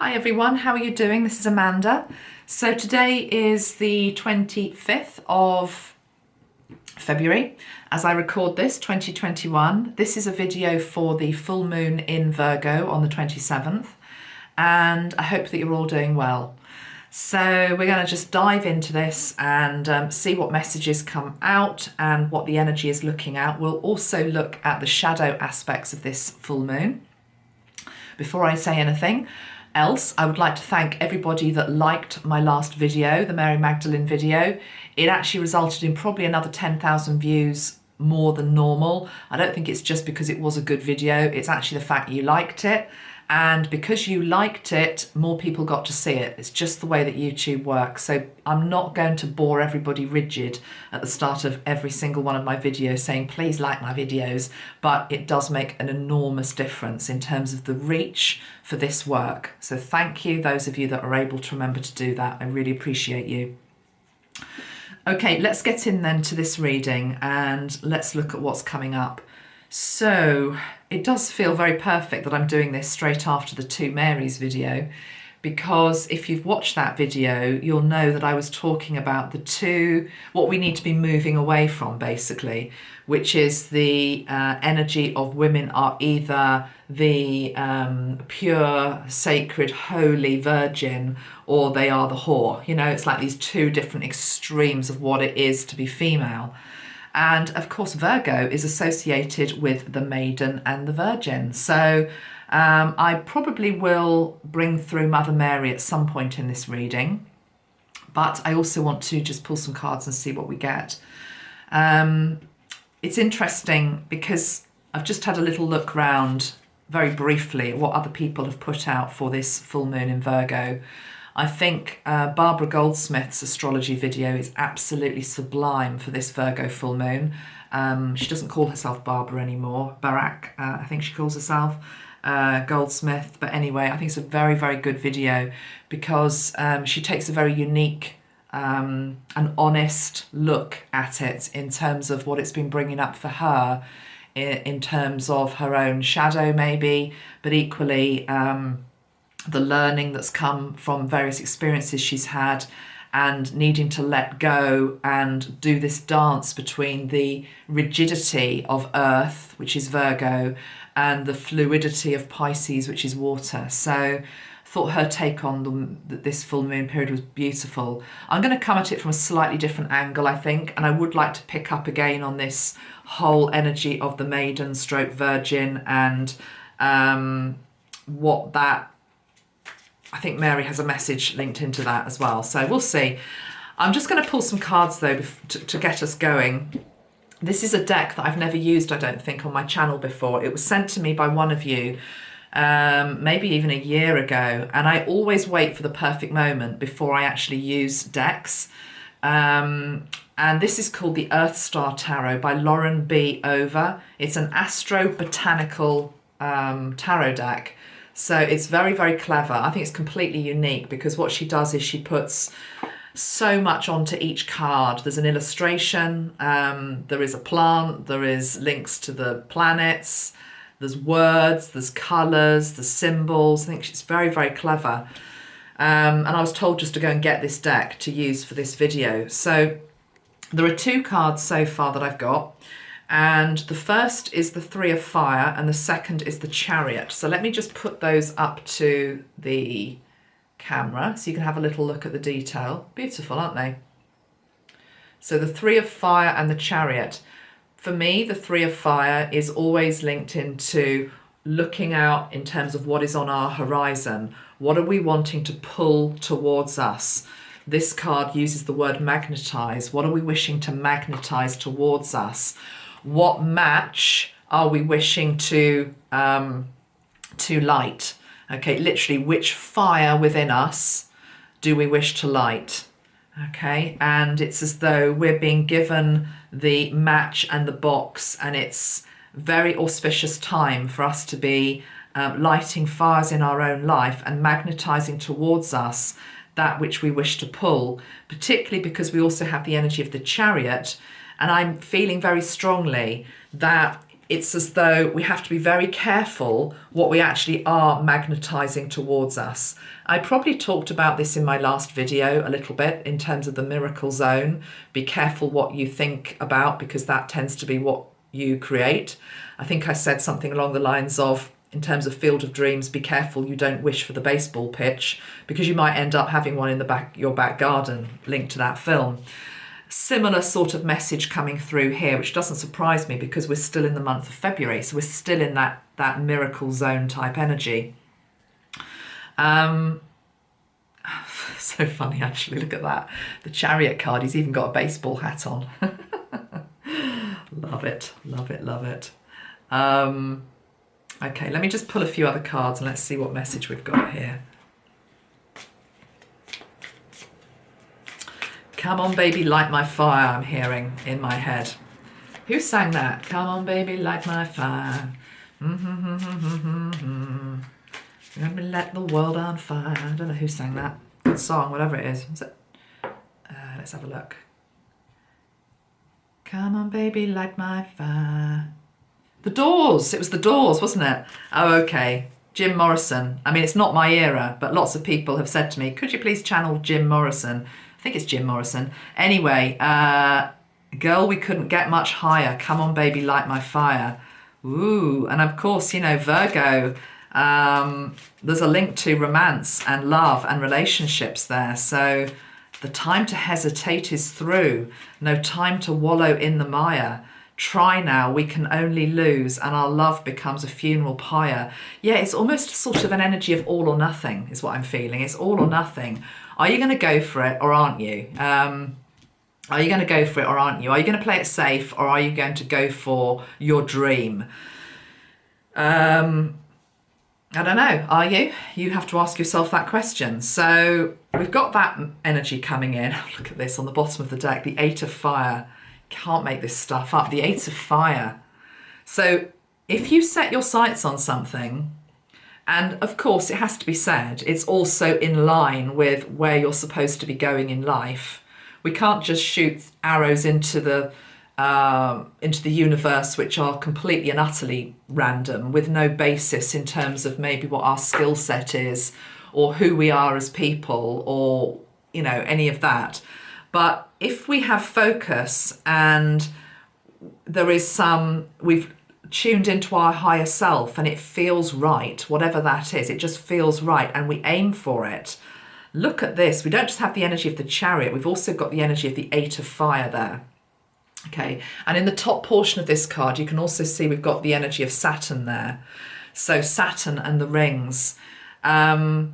Hi everyone, how are you doing? This is Amanda. So today is the 25th of February as I record this, 2021. This is a video for the full moon in Virgo on the 27th, and I hope that you're all doing well. So we're going to just dive into this and see what messages come out and what the energy is looking at. We'll also look at the shadow aspects of this full moon. Before I say anything else, I would like to thank everybody that liked my last video, the Mary Magdalene video. It actually resulted in probably another 10,000 views more than normal. I don't think it's just because it was a good video, it's actually the fact you liked it. And because you liked it, more people got to see it. It's just the way that YouTube works. So I'm not going to bore everybody rigid at the start of every single one of my videos saying, please like my videos. But it does make an enormous difference in terms of the reach for this work. So thank you, those of you that are able to remember to do that. I really appreciate you. Okay, let's get in then to this reading and let's look at what's coming up. So it does feel very perfect that I'm doing this straight after the Two Marys video, because if you've watched that video, you'll know that I was talking about what we need to be moving away from, basically, which is the energy of women are either the pure, sacred, holy virgin, or they are the whore. You know, it's like these two different extremes of what it is to be female. And of course, Virgo is associated with the maiden and the virgin. So I probably will bring through Mother Mary at some point in this reading, but I also want to just pull some cards and see what we get. It's interesting because I've just had a little look round very briefly at what other people have put out for this full moon in Virgo. I think Barbara Goldsmith's astrology video is absolutely sublime for this Virgo full moon. She doesn't call herself Barbara anymore. Barak, I think she calls herself Goldsmith. But anyway, I think it's a very, very good video because she takes a very unique and honest look at it in terms of what it's been bringing up for her in terms of her own shadow maybe, but equally the learning that's come from various experiences she's had and needing to let go and do this dance between the rigidity of Earth, which is Virgo, and the fluidity of Pisces, which is water. So I thought her take on this full moon period was beautiful. I'm going to come at it from a slightly different angle, I think, and I would like to pick up again on this whole energy of the maiden stroke virgin and what that, I think Mary has a message linked into that as well. So we'll see. I'm just going to pull some cards though to get us going. This is a deck that I've never used, I don't think, on my channel before. It was sent to me by one of you maybe even a year ago. And I always wait for the perfect moment before I actually use decks. And this is called the Earth Star Tarot by Lauren B. Over. It's an astro-botanical tarot deck. So it's very, very clever. I think it's completely unique because what she does is she puts so much onto each card. There's an illustration, there is a plant, there is links to the planets, there's words, there's colours, there's symbols. I think she's very, very clever. And I was told just to go and get this deck to use for this video. So there are two cards so far that I've got. And the first is the Three of Fire and the second is the Chariot. So let me just put those up to the camera so you can have a little look at the detail. Beautiful, aren't they? So the Three of Fire and the Chariot. For me, the Three of Fire is always linked into looking out in terms of what is on our horizon. What are we wanting to pull towards us? This card uses the word magnetize. What are we wishing to magnetize towards us? What match are we wishing to light? Okay, literally, which fire within us do we wish to light? Okay, and it's as though we're being given the match and the box, and it's very auspicious time for us to be lighting fires in our own life and magnetizing towards us that which we wish to pull, particularly because we also have the energy of the Chariot. And I'm feeling very strongly that it's as though we have to be very careful what we actually are magnetizing towards us. I probably talked about this in my last video a little bit in terms of the miracle zone. Be careful what you think about, because that tends to be what you create. I think I said something along the lines of, in terms of field of dreams, be careful you don't wish for the baseball pitch, because you might end up having one in your back garden, linked to that film. Similar sort of message coming through here, which doesn't surprise me because we're still in the month of February, so we're still in that miracle zone type energy. So funny, actually. Look at that, the Chariot card. He's even got a baseball hat on. Love it, love it, love it. Okay, let me just pull a few other cards and let's see what message we've got here. Come on, baby, light my fire, I'm hearing in my head. Who sang that? Come on, baby, light my fire. Let me let the world on fire. I don't know who sang that. Good song, whatever it is. Let's have a look. Come on, baby, light my fire. The Doors. It was The Doors, wasn't it? Oh, okay. Jim Morrison. I mean, it's not my era, but lots of people have said to me, could you please channel Jim Morrison? I think it's Jim Morrison. Anyway, Girl, We Couldn't Get Much Higher. Come on, baby, light my fire. Ooh, and of course, you know, Virgo, there's a link to romance and love and relationships there. So the time to hesitate is through. No time to wallow in the mire. Try now, we can only lose, and our love becomes a funeral pyre. Yeah, it's almost sort of an energy of all or nothing is what I'm feeling. It's all or nothing. Are you going to go for it or aren't you? Are you going to go for it or aren't you? Are you going to play it safe or are you going to go for your dream? I don't know. Are you? You have to ask yourself that question. So we've got that energy coming in. Look at this on the bottom of the deck, the Eight of Fire. Can't make this stuff up. The Eight of Fire. So if you set your sights on something, and of course it has to be said, it's also in line with where you're supposed to be going in life. We can't just shoot arrows into the universe which are completely and utterly random, with no basis in terms of maybe what our skill set is or who we are as people, or you know, any of that. But if we have focus and there is we've tuned into our higher self and it feels right, whatever that is, it just feels right, and we aim for it. Look at this. We don't just have the energy of the Chariot, we've also got the energy of the Eight of Fire there. Okay, and in the top portion of this card, you can also see we've got the energy of Saturn there. So Saturn and the rings. I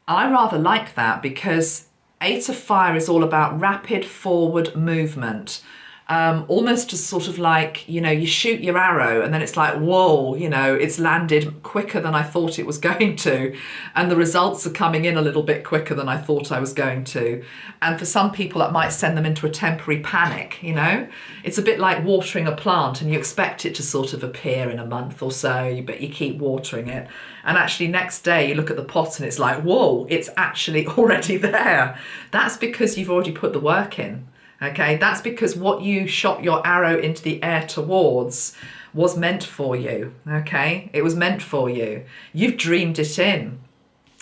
rather like that, because Eight of Fire is all about rapid forward movement. Almost as sort of like, you know, you shoot your arrow and then it's like, whoa, you know, it's landed quicker than I thought it was going to. And the results are coming in a little bit quicker than I thought I was going to. And for some people, that might send them into a temporary panic, you know. It's a bit like watering a plant and you expect it to sort of appear in a month or so, but you keep watering it. And actually next day you look at the pot and it's like, whoa, it's actually already there. That's because you've already put the work in. Okay, that's because what you shot your arrow into the air towards was meant for you. Okay, it was meant for you. You've dreamed it in.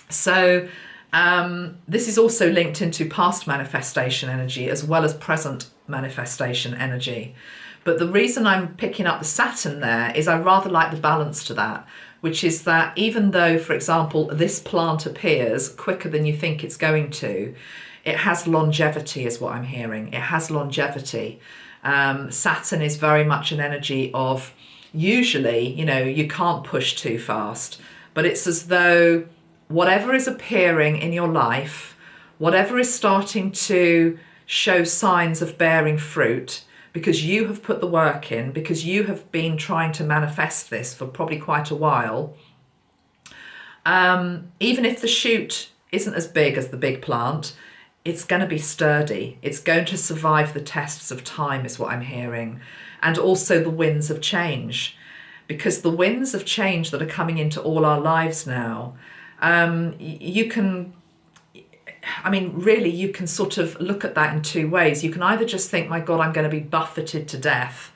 So this is also linked into past manifestation energy as well as present manifestation energy. But the reason I'm picking up the Saturn there is I rather like the balance to that, which is that even though, for example, this plant appears quicker than you think it's going to, it has longevity is what I'm hearing. It has longevity. Saturn is very much an energy of, usually, you know, you can't push too fast, but it's as though whatever is appearing in your life, whatever is starting to show signs of bearing fruit, because you have put the work in, because you have been trying to manifest this for probably quite a while, even if the shoot isn't as big as the big plant, it's going to be sturdy. It's going to survive the tests of time is what I'm hearing. And also the winds of change. Because the winds of change that are coming into all our lives now, you can sort of look at that in two ways. You can either just think, my God, I'm going to be buffeted to death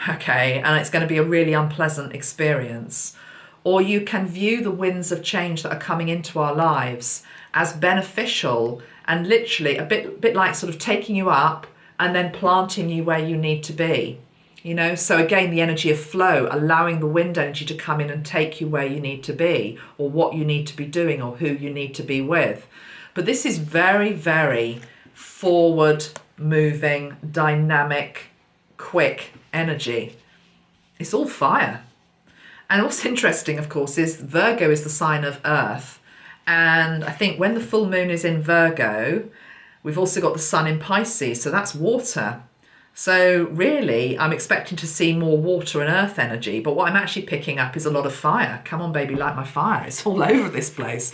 okay, and it's going to be a really unpleasant experience. Or you can view the winds of change that are coming into our lives as beneficial and literally a bit like sort of taking you up and then planting you where you need to be. You know, so again, the energy of flow, allowing the wind energy to come in and take you where you need to be, or what you need to be doing, or who you need to be with. But this is very, very forward moving, dynamic, quick energy. It's all fire. And what's interesting, of course, is Virgo is the sign of Earth. And I think when the full moon is in Virgo, we've also got the sun in Pisces, so that's water. So really, I'm expecting to see more water and earth energy, but what I'm actually picking up is a lot of fire. Come on, baby, light my fire. It's all over this place.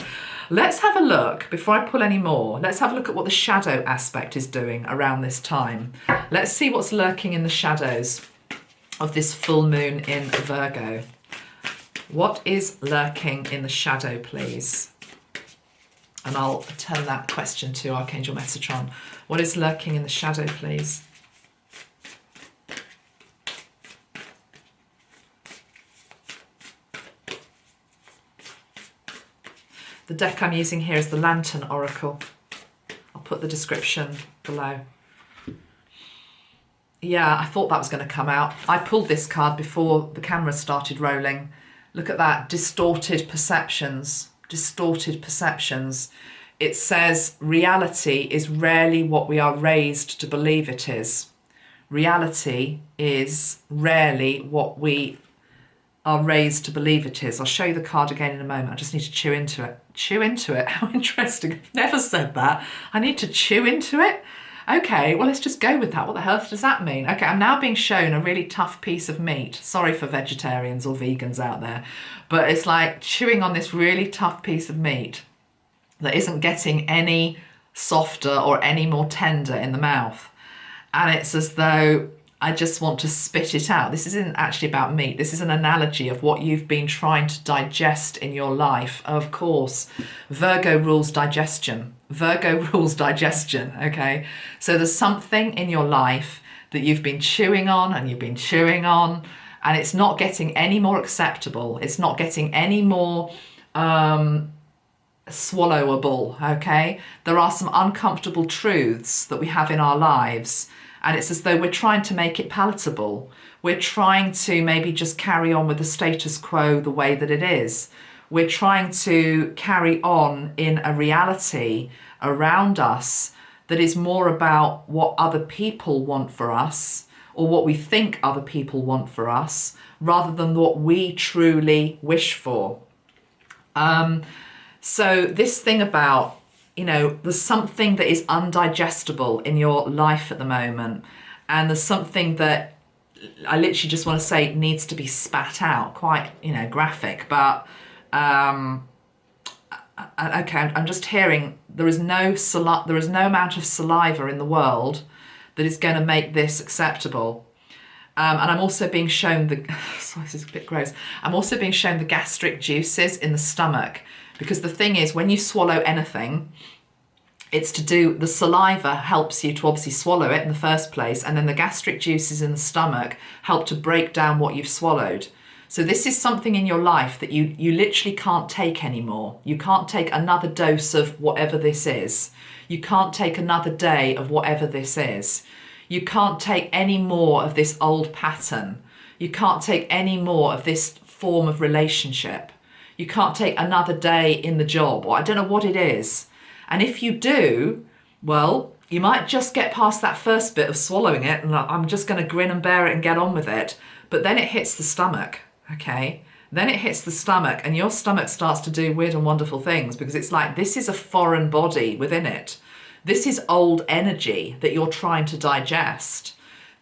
Let's have a look, before I pull any more, let's have a look at what the shadow aspect is doing around this time. Let's see what's lurking in the shadows of this full moon in Virgo. What is lurking in the shadow, please? And I'll turn that question to Archangel Metatron. What is lurking in the shadow, please? The deck I'm using here is the Lantern Oracle. I'll put the description below. Yeah, I thought that was going to come out. I pulled this card before the camera started rolling. Look at that, distorted perceptions. Distorted perceptions. It says reality is rarely what we are raised to believe it is. Reality is rarely what we are raised to believe it is. I'll show you the card again in a moment. I just need to chew into it. Chew into it? How interesting. I've never said that. I need to chew into it? Okay, well, let's just go with that. What the hell does that mean? Okay, I'm now being shown a really tough piece of meat. Sorry for vegetarians or vegans out there, but it's like chewing on this really tough piece of meat that isn't getting any softer or any more tender in the mouth. And it's as though I just want to spit it out. This isn't actually about meat. This is an analogy of what you've been trying to digest in your life. Of course, Virgo rules digestion. Virgo rules digestion, okay? So there's something in your life that you've been chewing on and you've been chewing on, and it's not getting any more acceptable. It's not getting any more swallowable, okay? There are some uncomfortable truths that we have in our lives, and it's as though we're trying to make it palatable. We're trying to maybe just carry on with the status quo the way that it is. We're trying to carry on in a reality around us that is more about what other people want for us, or what we think other people want for us, rather than what we truly wish for. So this thing about, you know, there's something that is undigestible in your life at the moment, and there's something that I literally just want to say needs to be spat out. Quite, you know, graphic, but okay, I'm just hearing there is no amount of saliva in the world that is going to make this acceptable. And I'm also being shown sorry, this is a bit gross. I'm also being shown the gastric juices in the stomach, because the thing is, when you swallow anything, the saliva helps you to obviously swallow it in the first place, and then the gastric juices in the stomach help to break down what you've swallowed. So this is something in your life that you literally can't take anymore. You can't take another dose of whatever this is. You can't take another day of whatever this is. You can't take any more of this old pattern. You can't take any more of this form of relationship. You can't take another day in the job, or I don't know what it is. And if you do, well, you might just get past that first bit of swallowing it and I'm just going to grin and bear it and get on with it. But then it hits the stomach, okay? Then it hits the stomach, and your stomach starts to do weird and wonderful things, because it's like this is a foreign body within it. This is old energy that you're trying to digest.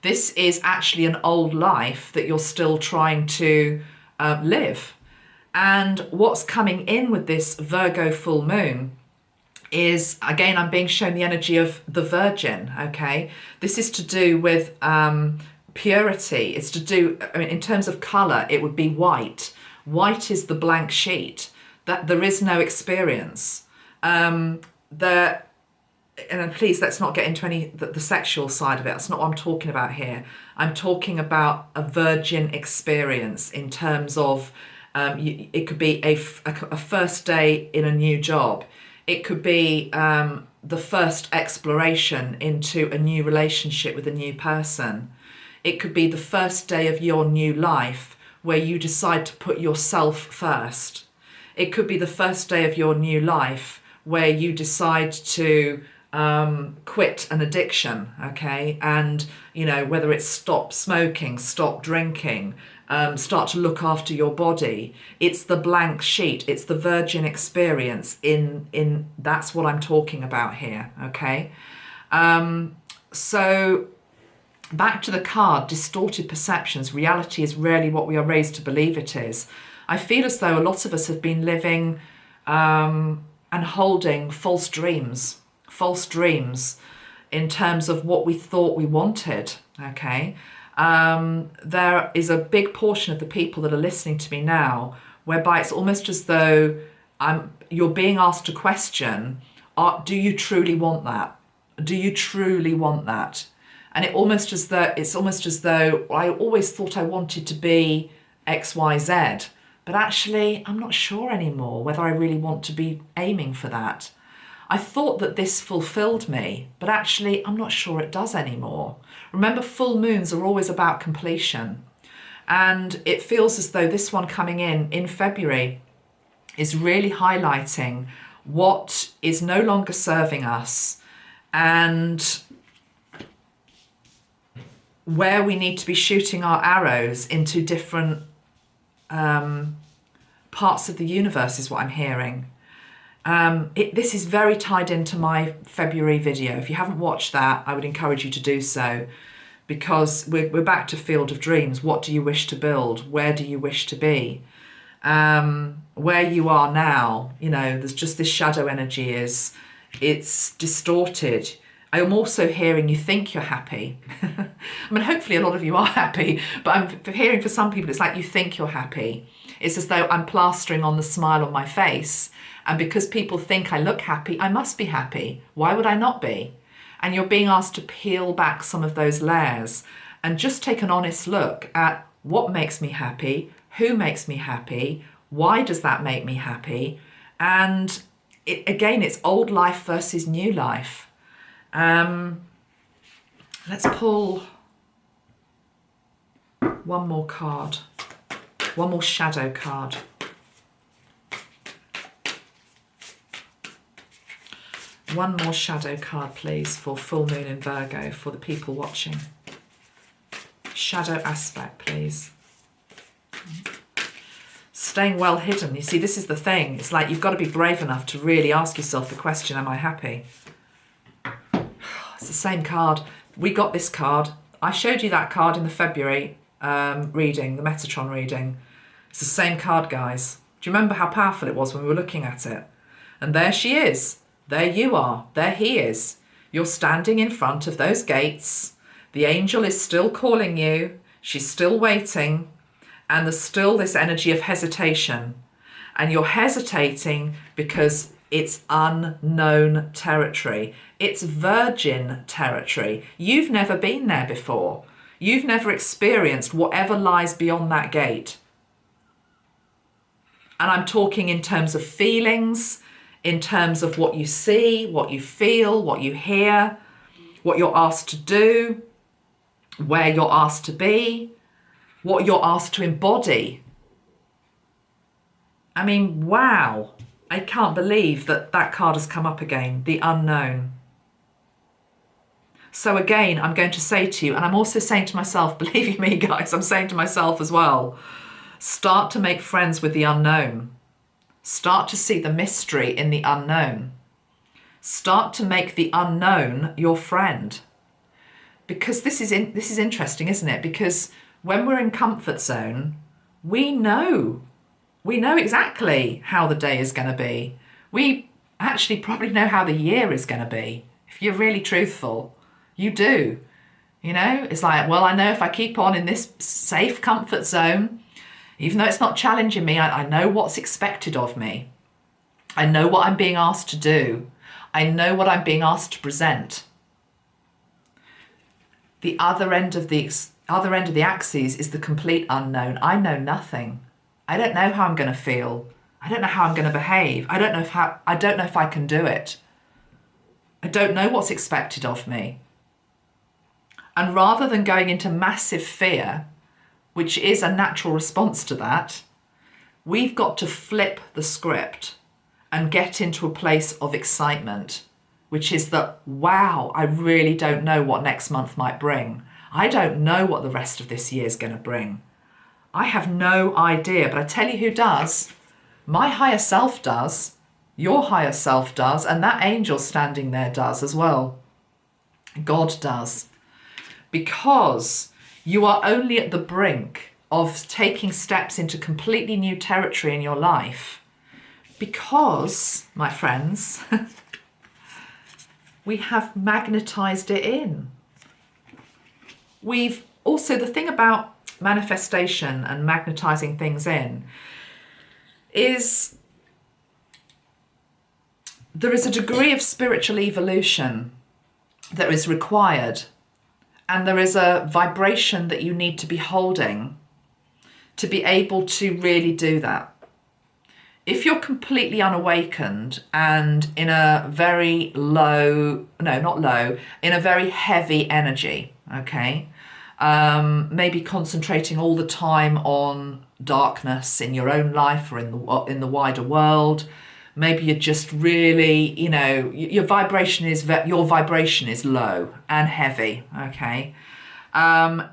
This is actually an old life that you're still trying to live. And what's coming in with this Virgo full moon is, again, I'm being shown the energy of the Virgin, okay? This is to do with purity. It's to do, I mean, in terms of colour, it would be white. White is the blank sheet, that there is no experience. and please let's not get into the sexual side of it. That's not what I'm talking about here. I'm talking about a virgin experience in terms of it could be a first day in a new job. It could be the first exploration into a new relationship with a new person. It could be the first day of your new life where you decide to put yourself first. It could be the first day of your new life where you decide to quit an addiction, okay? And, you know, whether it's stop smoking, stop drinking, start to look after your body. It's the blank sheet. It's the virgin experience in that's what I'm talking about here, okay? So back to the card, distorted perceptions. Reality is rarely what we are raised to believe it is. I feel as though a lot of us have been living and holding false dreams in terms of what we thought we wanted, okay? There is a big portion of the people that are listening to me now whereby it's almost as though you're being asked a question, do you truly want that? Do you truly want that? And it's almost as though I always thought I wanted to be X, Y, Z, but actually I'm not sure anymore whether I really want to be aiming for that. I thought that this fulfilled me, but actually I'm not sure it does anymore. Remember, full moons are always about completion. And it feels as though this one coming in February is really highlighting what is no longer serving us and where we need to be shooting our arrows into different parts of the universe is what I'm hearing. This is very tied into my February video. If you haven't watched that, I would encourage you to do so, because we're back to Field of Dreams. What do you wish to build? Where do you wish to be? Where you are now, you know, there's just this shadow energy it's distorted. I am also hearing you think you're happy. I mean, hopefully a lot of you are happy, but I'm hearing for some people it's like you think you're happy. It's as though I'm plastering on the smile on my face. And because people think I look happy, I must be happy. Why would I not be? And you're being asked to peel back some of those layers and just take an honest look at what makes me happy, who makes me happy, why does that make me happy? And it's old life versus new life. Let's pull one more card, one more shadow card. One more shadow card, please, for full moon in Virgo, for the people watching. Shadow aspect, please. Staying well hidden. You see, this is the thing. It's like you've got to be brave enough to really ask yourself the question, am I happy? It's the same card. We got this card. I showed you that card in the February reading, the Metatron reading. It's the same card, guys. Do you remember how powerful it was when we were looking at it? And there she is. There you are. There he is. You're standing in front of those gates. The angel is still calling you. She's still waiting. And there's still this energy of hesitation. And you're hesitating because it's unknown territory. It's virgin territory. You've never been there before. You've never experienced whatever lies beyond that gate. And I'm talking in terms of feelings, in terms of what you see, what you feel, what you hear, what you're asked to do, where you're asked to be, what you're asked to embody. I mean, wow. I can't believe that card has come up again, the unknown. So again, I'm going to say to you, and I'm also saying to myself, believe you me, guys, I'm saying to myself as well, start to make friends with the unknown. Start to see the mystery in the unknown. Start to make the unknown your friend. Because this is interesting, isn't it? Because when we're in comfort zone, we know exactly how the day is going to be. We actually probably know how the year is going to be. If you're really truthful, you do. You know, it's like, well, I know if I keep on in this safe comfort zone, even though it's not challenging me, I know what's expected of me. I know what I'm being asked to do. I know what I'm being asked to present. The other end of the axis is the complete unknown. I know nothing. I don't know how I'm going to feel. I don't know how I'm going to behave. I don't know if I can do it. I don't know what's expected of me. And rather than going into massive fear, which is a natural response to that, we've got to flip the script and get into a place of excitement, which is that, wow, I really don't know what next month might bring. I don't know what the rest of this year is going to bring. I have no idea, but I tell you who does. My higher self does, your higher self does, and that angel standing there does as well. God does. Because you are only at the brink of taking steps into completely new territory in your life. Because, my friends, we have magnetized it in. We've also, the thing about manifestation and magnetizing things in is there is a degree of spiritual evolution that is required, and there is a vibration that you need to be holding to be able to really do that. If you're completely unawakened and in a very low, no, not low, in a very heavy energy, okay, maybe concentrating all the time on darkness in your own life or in the wider world, maybe you're just really, your vibration is low and heavy, okay,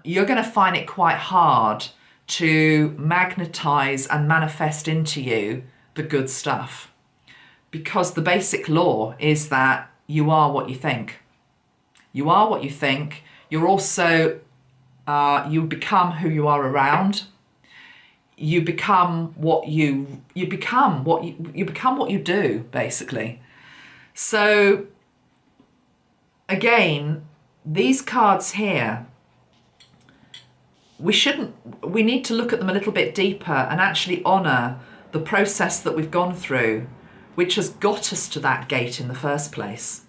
you're going to find it quite hard to magnetize and manifest into you the good stuff, because the basic law is that you are what you think. You are what you think. You're also, you become who you are around. You become what you become what you do, basically. So again, these cards here, we need to look at them a little bit deeper and actually honor the process that we've gone through, which has got us to that gate in the first place,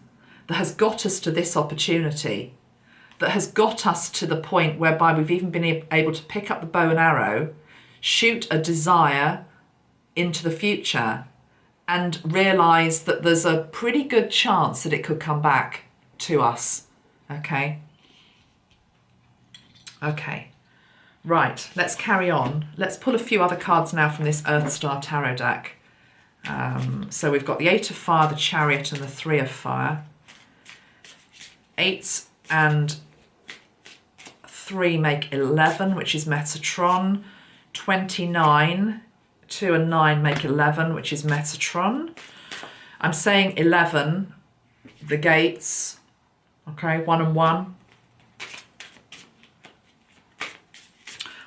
that has got us to this opportunity, that has got us to the point whereby we've even been able to pick up the bow and arrow, shoot a desire into the future, and realize that there's a pretty good chance that it could come back to us. Okay. Right, let's carry on. Let's pull a few other cards now from this Earth Star Tarot deck. So we've got the 8 of Fire, the Chariot, and the 3 of Fire. 8 and 3 make 11, which is Metatron. 29, 2 and 9 make 11, which is Metatron. I'm saying 11, the gates, okay, 1 and 1.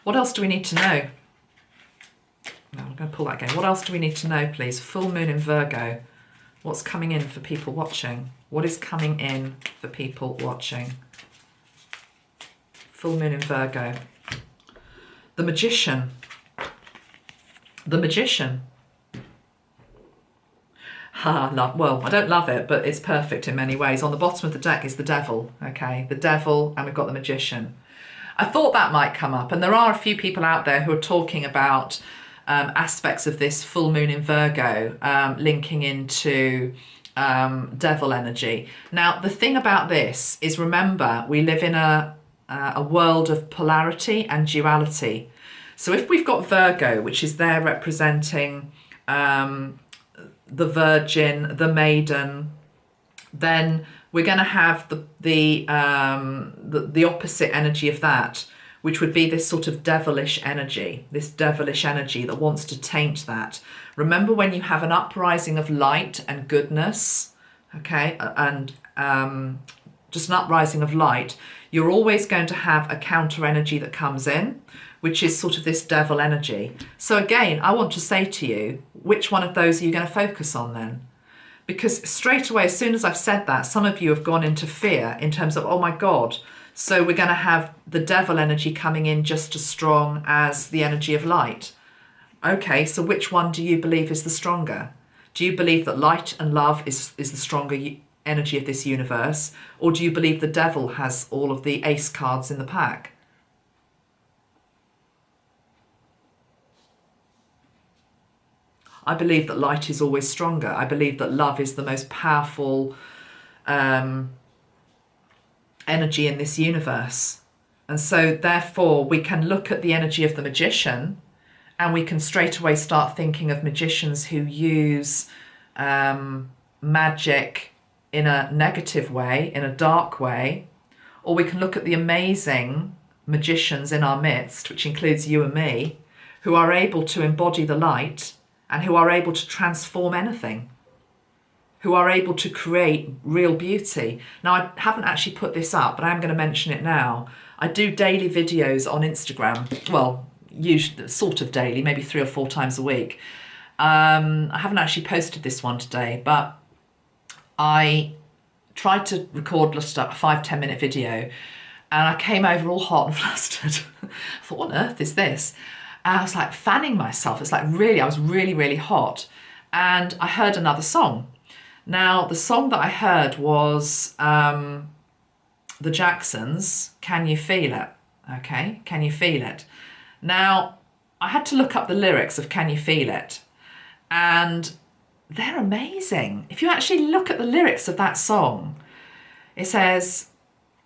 What else do we need to know? No, I'm going to pull that again. What else do we need to know, please? Full moon in Virgo. What's coming in for people watching? What is coming in for people watching? Full moon in Virgo. The Magician. The Magician. Well, I don't love it, but it's perfect in many ways. On the bottom of the deck is the Devil, okay? The Devil, and we've got the Magician. I thought that might come up, and there are a few people out there who are talking about aspects of this full moon in Virgo linking into devil energy. Now, the thing about this is, remember, we live in a world of polarity and duality. So if we've got Virgo, which is there representing the Virgin, the Maiden, then we're going to have the opposite energy of that, which would be this sort of devilish energy that wants to taint that. Remember, when you have an uprising of light and goodness, okay, and just an uprising of light, you're always going to have a counter energy that comes in, which is sort of this devil energy. So again, I want to say to you, which one of those are you going to focus on then? Because straight away, as soon as I've said that, some of you have gone into fear in terms of, oh my God, so we're going to have the devil energy coming in just as strong as the energy of light. Okay, so which one do you believe is the stronger? Do you believe that light and love is the stronger energy of this universe? Or do you believe the devil has all of the ace cards in the pack? I believe that light is always stronger. I believe that love is the most powerful energy in this universe. And so therefore we can look at the energy of the magician, and we can straight away start thinking of magicians who use magic in a negative way, in a dark way. Or we can look at the amazing magicians in our midst, which includes you and me, who are able to embody the light and who are able to transform anything, who are able to create real beauty. Now, I haven't actually put this up, but I am going to mention it now. I do daily videos on Instagram. Well, usually sort of daily, maybe 3 or 4 times a week. I haven't actually posted this one today, but I tried to record just a 5-10 minute video, and I came over all hot and flustered. I thought, what on earth is this? And I was like fanning myself. It's like I was really, really hot. And I heard another song. Now, the song that I heard was the Jacksons, Can You Feel It? Okay, Can You Feel It? Now, I had to look up the lyrics of Can You Feel It? And they're amazing. If you actually look at the lyrics of that song, it says,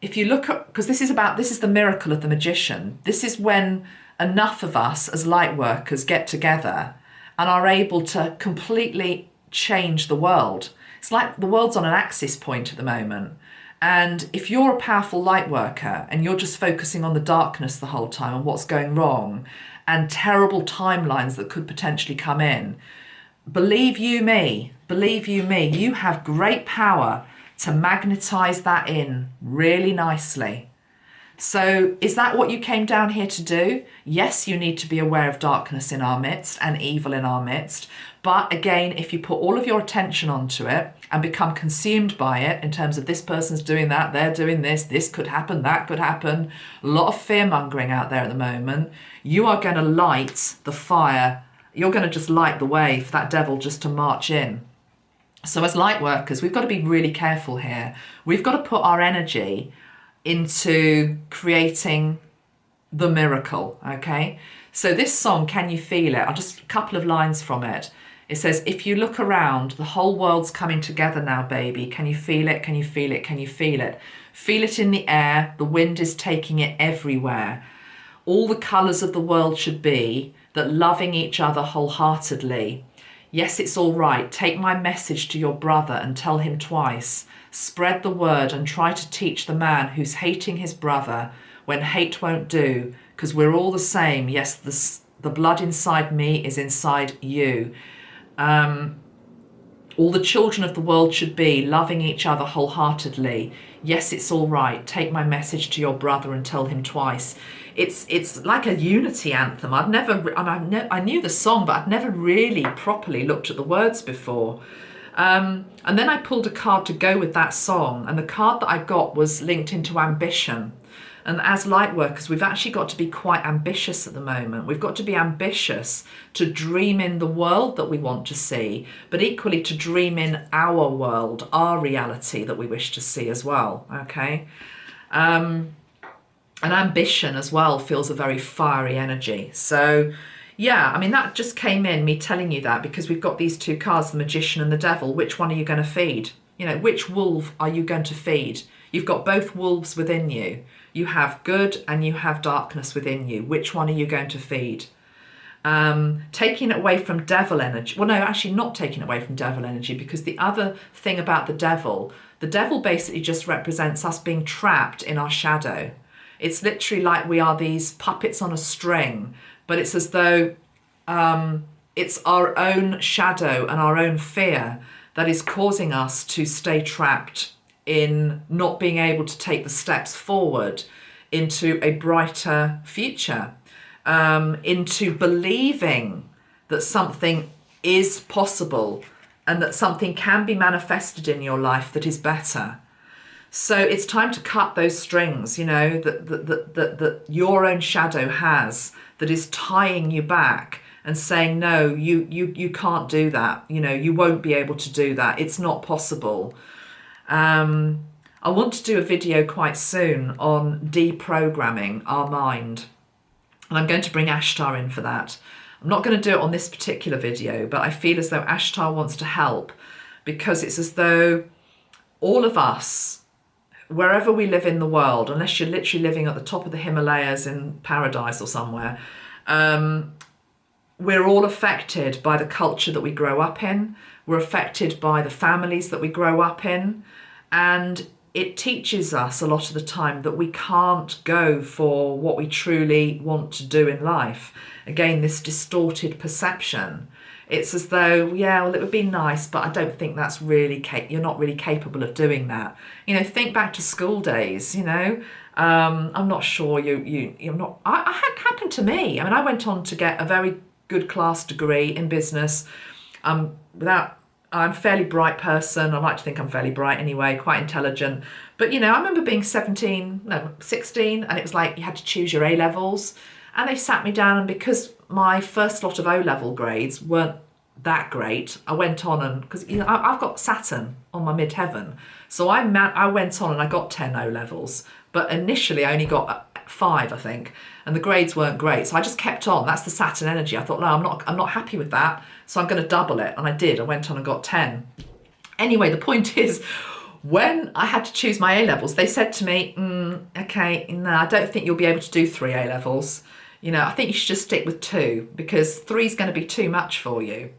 if you look at, because this is the miracle of the magician. This is when enough of us as light workers get together and are able to completely change the world. It's like the world's on an axis point at the moment. And if you're a powerful light worker and you're just focusing on the darkness the whole time and what's going wrong and terrible timelines that could potentially come in, believe you me, you have great power to magnetize that in really nicely. So is that what you came down here to do? Yes, you need to be aware of darkness in our midst and evil in our midst. But again, if you put all of your attention onto it and become consumed by it in terms of this person's doing that, they're doing this could happen, that could happen, a lot of fear mongering out there at the moment, you are going to light the fire. You're going to just light the way for that devil just to march in. So as light workers, we've got to be really careful here. We've got to put our energy into creating the miracle, okay? So this song, Can You Feel It? I'll just a couple of lines from it. It says, if you look around, the whole world's coming together now, baby. Can you feel it? Can you feel it? Can you feel it? Feel it in the air. The wind is taking it everywhere. All the colours of the world should be that loving each other wholeheartedly. Yes, it's all right. Take my message to your brother and tell him twice. Spread the word and try to teach the man who's hating his brother when hate won't do, because we're all the same. Yes, the blood inside me is inside you. All the children of the world should be loving each other wholeheartedly. Yes, it's all right. Take my message to your brother and tell him twice. It's like a unity anthem. I knew the song, but I'd never really properly looked at the words before. And then I pulled a card to go with that song, and the card that I got was linked into ambition. And as light workers, we've actually got to be quite ambitious at the moment. We've got to be ambitious to dream in the world that we want to see, but equally to dream in our world, our reality that we wish to see as well, okay? And ambition as well feels a very fiery energy. So yeah, I mean, that just came in, me telling you that, because we've got these two cards, the magician and the devil. Which one are you going to feed? You know, which wolf are you going to feed? You've got both wolves within you. You have good and you have darkness within you. Which one are you going to feed? Taking it away from devil energy. Well, no, actually not taking it away from devil energy, because the other thing about the devil basically just represents us being trapped in our shadow. It's literally like we are these puppets on a string, but it's as though it's our own shadow and our own fear that is causing us to stay trapped in not being able to take the steps forward into a brighter future, into believing that something is possible and that something can be manifested in your life that is better. So it's time to cut those strings, you know, that your own shadow has, that is tying you back and saying, no, you can't do that. You know, you won't be able to do that. It's not possible. I want to do a video quite soon on deprogramming our mind. And I'm going to bring Ashtar in for that. I'm not going to do it on this particular video, but I feel as though Ashtar wants to help, because it's as though all of us, wherever we live in the world, unless you're literally living at the top of the Himalayas in paradise or somewhere, we're all affected by the culture that we grow up in. We're affected by the families that we grow up in. And it teaches us a lot of the time that we can't go for what we truly want to do in life. Again, this distorted perception. It's as though, yeah, well, it would be nice, but I don't think that's really, you're not really capable of doing that. You know, think back to school days, you know. I'm not sure you're not, I had happened to me. I mean, I went on to get a very good class degree in business. I'm a fairly bright person. I like to think I'm fairly bright anyway, quite intelligent. But, you know, I remember being 16, and it was like you had to choose your A-levels. And they sat me down, and because my first lot of O-level grades weren't that great, I went on and, because, you know, I've got Saturn on my midheaven. So I went on and I got 10 O-levels. But initially I only got 5, I think. And the grades weren't great. So I just kept on. That's the Saturn energy. I thought, no, I'm not happy with that. So I'm going to double it. And I did. I went on and got 10. Anyway, the point is, when I had to choose my A-levels, they said to me, okay, no, I don't think you'll be able to do 3 A-levels. You know, I think you should just stick with 2, because 3 is going to be too much for you.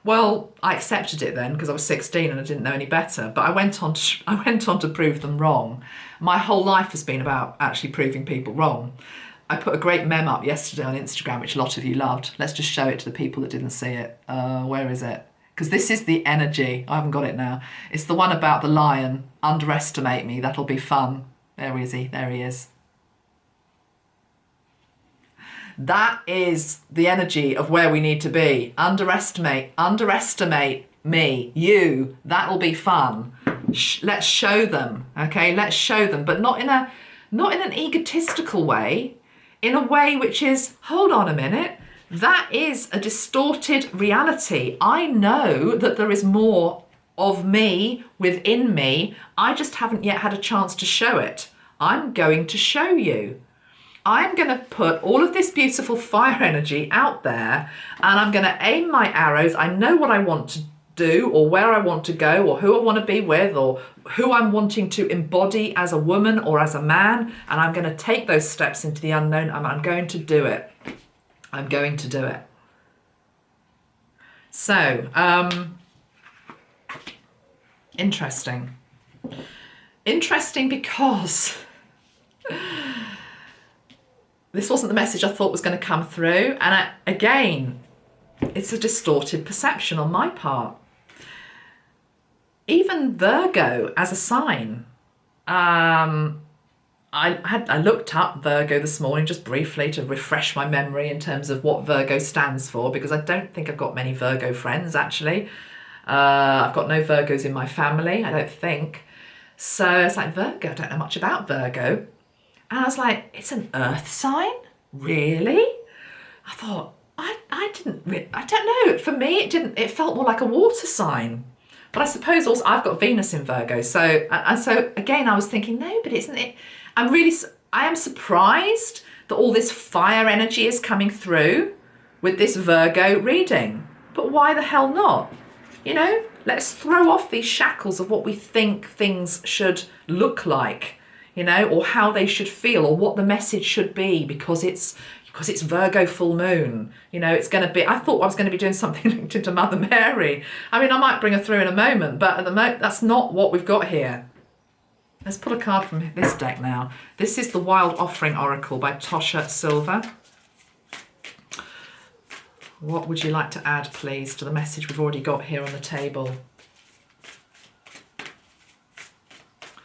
Well, I accepted it then because I was 16 and I didn't know any better. But I went on to prove them wrong. My whole life has been about actually proving people wrong. I put a great meme up yesterday on Instagram, which a lot of you loved. Let's just show it to the people that didn't see it. Where is it? Because this is the energy. I haven't got it now. It's the one about the lion. Underestimate me. That'll be fun. There is he. There he is. That is the energy of where we need to be. Underestimate me, you. That'll be fun. Let's show them, okay? Let's show them, but not in an egotistical way, in a way which is, hold on a minute, that is a distorted reality. I know that there is more of me within me. I just haven't yet had a chance to show it. I'm going to show you. I'm going to put all of this beautiful fire energy out there, and I'm going to aim my arrows. I know what I want to do, or where I want to go, or who I want to be with, or who I'm wanting to embody as a woman or as a man, and I'm going to take those steps into the unknown, and I'm going to do it. I'm going to do it. So, interesting. Interesting because this wasn't the message I thought was going to come through. And again, it's a distorted perception on my part. Even Virgo as a sign. I looked up Virgo this morning just briefly to refresh my memory in terms of what Virgo stands for, because I don't think I've got many Virgo friends, actually. I've got no Virgos in my family, I don't think. So it's like, Virgo, I don't know much about Virgo. And I was like, it's an earth sign? Really? I thought, I don't know. For me, it felt more like a water sign. But I suppose also I've got Venus in Virgo. So again, I was thinking, no, but isn't it? I am surprised that all this fire energy is coming through with this Virgo reading. But why the hell not? You know, let's throw off these shackles of what we think things should look like, you know, or how they should feel, or what the message should be, because it's Virgo full moon. You know, it's going to be, I thought I was going to be doing something linked into Mother Mary. I mean, I might bring her through in a moment, but at the moment, that's not what we've got here. Let's pull a card from this deck now. This is the Wild Offering Oracle by Tosha Silver. What would you like to add, please, to the message we've already got here on the table?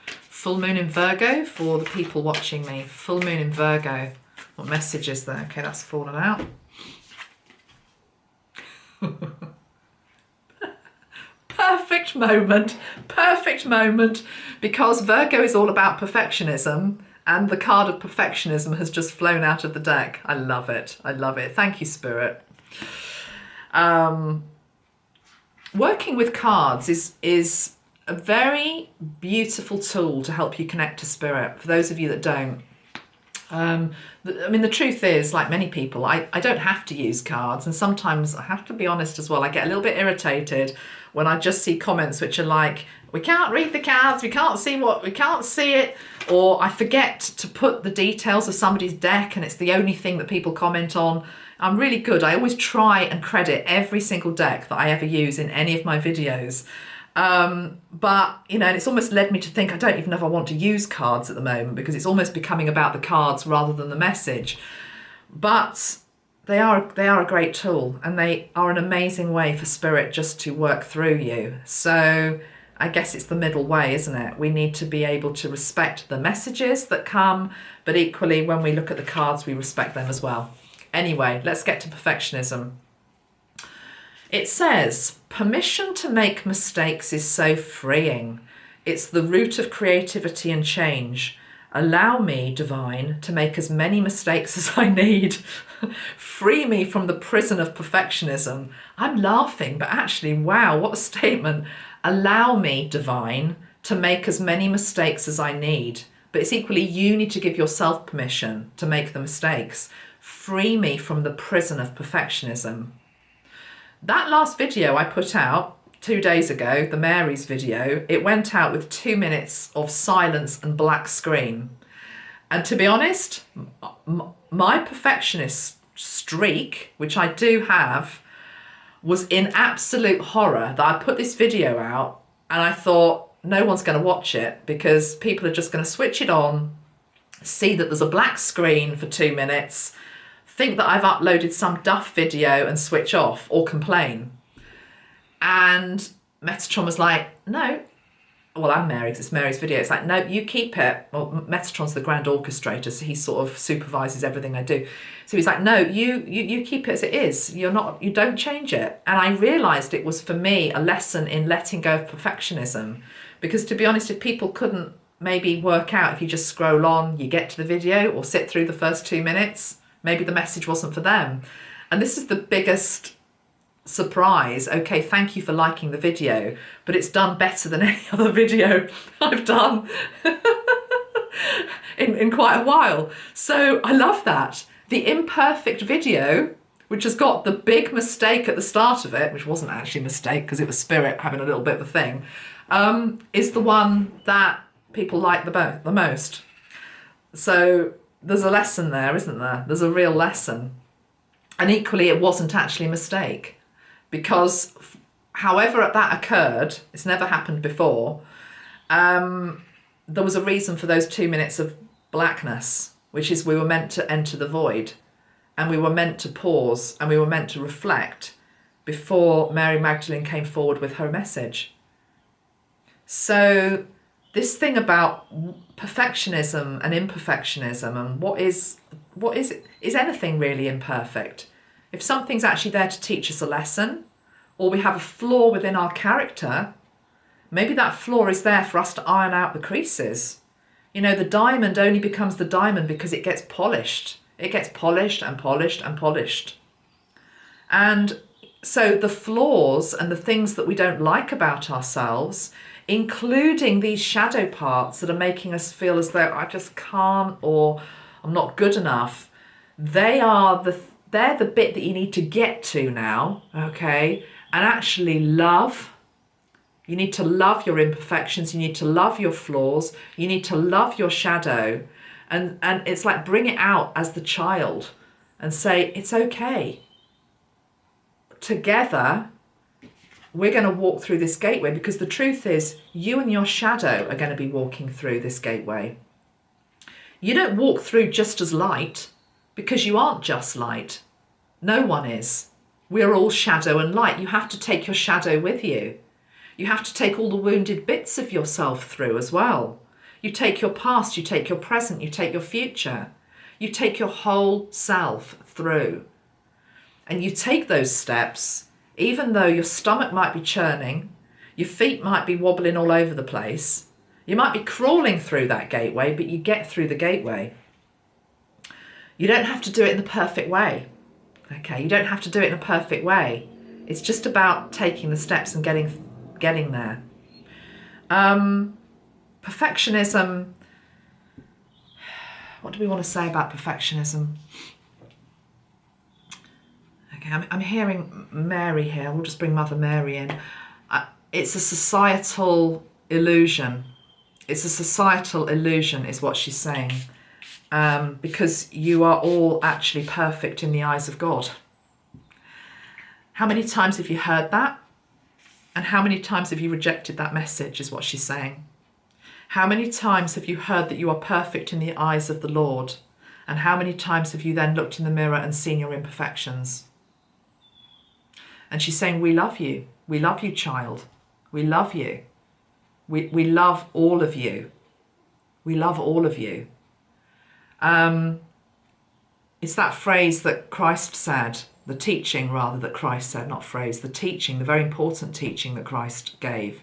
Full moon in Virgo for the people watching me. Full moon in Virgo. What message is there? Okay, that's fallen out. Perfect moment, because Virgo is all about perfectionism, and the card of perfectionism has just flown out of the deck. I love it. Thank you, Spirit. Working with cards is a very beautiful tool to help you connect to spirit. For those of you that don't, I mean, the truth is, like many people, I don't have to use cards, and sometimes I have to be honest as well, I get a little bit irritated when I just see comments which are like, we can't read the cards, we can't see it, or I forget to put the details of somebody's deck and it's the only thing that people comment on. I'm really good. I always try and credit every single deck that I ever use in any of my videos. But, you know, and it's almost led me to think I don't even know if I want to use cards at the moment, because it's almost becoming about the cards rather than the message. But they are a great tool, and they are an amazing way for spirit just to work through you. So I guess it's the middle way, isn't it? We need to be able to respect the messages that come, but equally when we look at the cards, we respect them as well. Anyway, let's get to perfectionism. It says, permission to make mistakes is so freeing. It's the root of creativity and change. Allow me, divine, to make as many mistakes as I need. Free me from the prison of perfectionism. I'm laughing, but actually, wow, what a statement. Allow me, divine, to make as many mistakes as I need. But it's equally, you need to give yourself permission to make the mistakes. Free me from the prison of perfectionism. That last video I put out 2 days ago, the Mary's video, it went out with 2 minutes of silence and black screen. And to be honest, my perfectionist streak, which I do have, was in absolute horror that I put this video out and I thought no one's going to watch it because people are just going to switch it on, see that there's a black screen for 2 minutes, think that I've uploaded some duff video and switch off or complain. And Metatron was like, no. Well, I'm Mary, because it's Mary's video. It's like, no, you keep it. Well, Metatron's the grand orchestrator, so he sort of supervises everything I do. So he's like, no, you keep it as it is. You don't change it. And I realised it was, for me, a lesson in letting go of perfectionism. Because to be honest, if people couldn't maybe work out, if you just scroll on, you get to the video or sit through the first 2 minutes, maybe the message wasn't for them. And this is the biggest surprise. Okay, thank you for liking the video, but it's done better than any other video I've done in quite a while. So I love that. The imperfect video, which has got the big mistake at the start of it, which wasn't actually a mistake because it was spirit having a little bit of a thing, is the one that people like the most. So there's a lesson there, isn't there? There's a real lesson. And equally, it wasn't actually a mistake, because however that occurred, it's never happened before, there was a reason for those 2 minutes of blackness, which is we were meant to enter the void, and we were meant to pause, and we were meant to reflect before Mary Magdalene came forward with her message. So this thing about perfectionism and imperfectionism, and what is anything really imperfect? If something's actually there to teach us a lesson, or we have a flaw within our character, maybe that flaw is there for us to iron out the creases. You know, the diamond only becomes the diamond because it gets polished. It gets polished and polished and polished. And so the flaws and the things that we don't like about ourselves, including these shadow parts that are making us feel as though I just can't, or I'm not good enough, they're the bit that you need to get to now, okay? And actually love. You need to love your imperfections. You need to love your flaws. You need to love your shadow. And it's like bring it out as the child and say, it's okay. Together, we're going to walk through this gateway, because the truth is you and your shadow are going to be walking through this gateway. You don't walk through just as light, because you aren't just light. No one is. We're all shadow and light. You have to take your shadow with you. You have to take all the wounded bits of yourself through as well. You take your past, you take your present, you take your future. You take your whole self through. And you take those steps, even though your stomach might be churning, your feet might be wobbling all over the place. You might be crawling through that gateway, but you get through the gateway. You don't have to do it in the perfect way. Okay, you don't have to do it in a perfect way. It's just about taking the steps and getting there. Perfectionism. What do we want to say about perfectionism? Okay, I'm hearing Mary here. We'll just bring Mother Mary in. It's a societal illusion. It's a societal illusion is what she's saying. Because you are all actually perfect in the eyes of God. How many times have you heard that? And how many times have you rejected that message is what she's saying. How many times have you heard that you are perfect in the eyes of the Lord? And how many times have you then looked in the mirror and seen your imperfections? And she's saying, we love you. We love you, child. We love you. We love all of you. We love all of you. It's that phrase that Christ said, the teaching rather that Christ said, not phrase, the teaching, the very important teaching that Christ gave,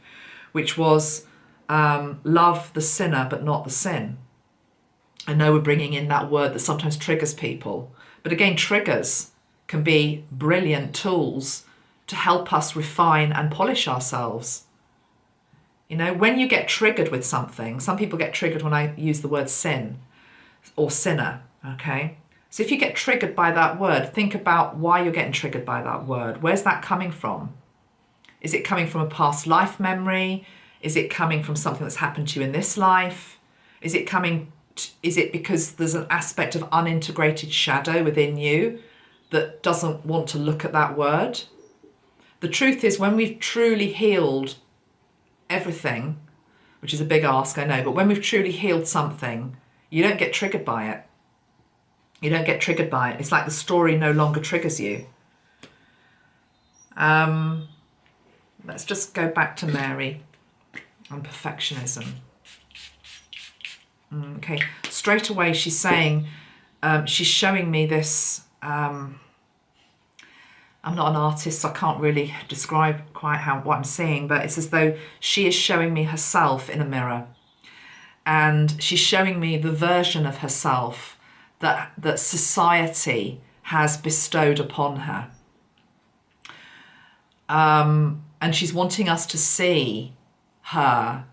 which was love the sinner but not the sin. I know we're bringing in that word that sometimes triggers people, but again, triggers can be brilliant tools to help us refine and polish ourselves. You know, when you get triggered with something, some people get triggered when I use the word sin or sinner, okay? So if you get triggered by that word, think about why you're getting triggered by that word. Where's that coming from? Is it coming from a past life memory? Is it coming from something that's happened to you in this life? Is it because there's an aspect of unintegrated shadow within you that doesn't want to look at that word? The truth is, when we've truly healed everything, which is a big ask, I know, but when we've truly healed something, you don't get triggered by it. You don't get triggered by it. It's like the story no longer triggers you. Let's just go back to Mary and perfectionism. Okay, straight away she's saying, she's showing me this. I'm not an artist, so I can't really describe quite what I'm seeing, but it's as though she is showing me herself in a mirror. And she's showing me the version of herself that society has bestowed upon her. And she's wanting us to see her.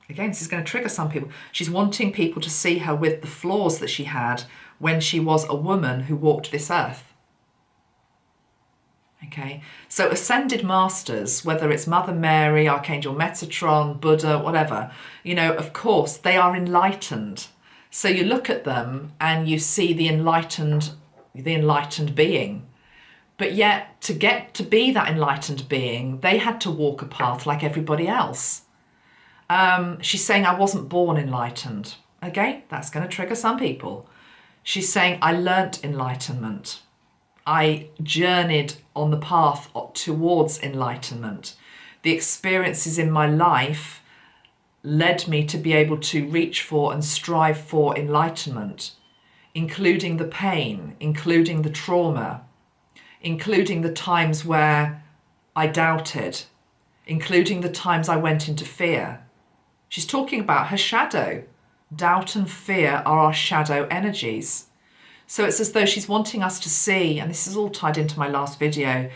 Again, this is going to trigger some people. She's wanting people to see her with the flaws that she had when she was a woman who walked this earth. Okay, so ascended masters, whether it's Mother Mary, Archangel Metatron, Buddha, whatever, you know, of course, they are enlightened. So you look at them and you see the enlightened being. But yet, to get to be that enlightened being, they had to walk a path like everybody else. She's saying, I wasn't born enlightened. Okay, that's going to trigger some people. She's saying, I learnt enlightenment. I journeyed on the path towards enlightenment. The experiences in my life led me to be able to reach for and strive for enlightenment, including the pain, including the trauma, including the times where I doubted, including the times I went into fear. She's talking about her shadow. Doubt and fear are our shadow energies. So it's as though she's wanting us to see, and this is all tied into my last video,